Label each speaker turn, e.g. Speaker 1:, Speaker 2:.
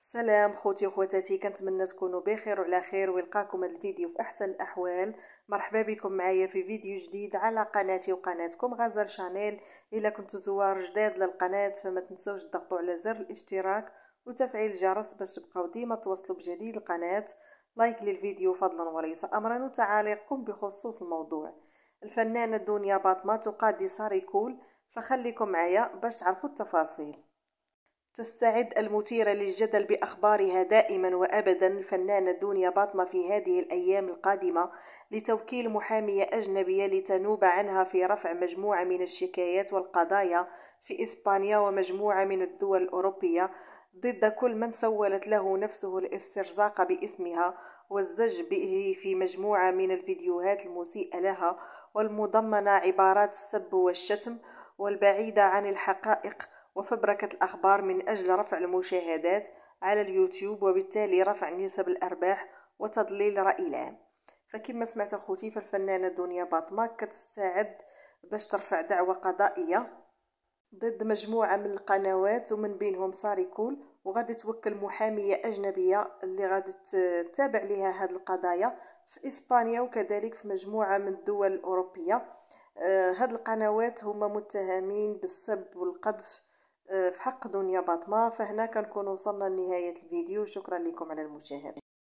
Speaker 1: سلام خوتي وخواتاتي، كنتمنى تكونوا بخير وعلى خير ويلقاكم هذا الفيديو في احسن الاحوال. مرحبا بكم معايا في فيديو جديد على قناتي وقناتكم غزال شانيل. الا كنتوا زوار جداد للقناه فما تنسوش تضغطوا على زر الاشتراك وتفعيل الجرس باش تبقاو ديما توصلوا بجديد القناه. لايك للفيديو فضلا وليس امرا، وتعاليقكم بخصوص الموضوع. الفنانه دنيا باطمه تقاضي ساريكول، فخليكم معايا باش تعرفوا التفاصيل. تستعد المثيرة للجدل بأخبارها دائما وأبدا الفنانة دنيا باطمة في هذه الأيام القادمة لتوكيل محامية أجنبية لتنوب عنها في رفع مجموعة من الشكايات والقضايا في إسبانيا ومجموعة من الدول الأوروبية ضد كل من سولت له نفسه الاسترزاق باسمها والزج به في مجموعة من الفيديوهات المسيئة لها والمضمنة عبارات السب والشتم والبعيدة عن الحقائق وفبركة الأخبار من أجل رفع المشاهدات على اليوتيوب وبالتالي رفع نسب الأرباح وتضليل الرأي العام. فكما سمعت أخوتي، فالفنانة دنيا باطمة كتستعد باش ترفع دعوى قضائية ضد مجموعة من القنوات ومن بينهم ساريكول، وغادي توكل محامية أجنبية اللي غادي تتابع لها هذه القضايا في إسبانيا وكذلك في مجموعة من الدول الأوروبية. هاد القنوات هما متهمين بالسب والقذف في حق دنيا باطمة. فهنا كنكون وصلنا لنهاية الفيديو، شكرا لكم على المشاهدة.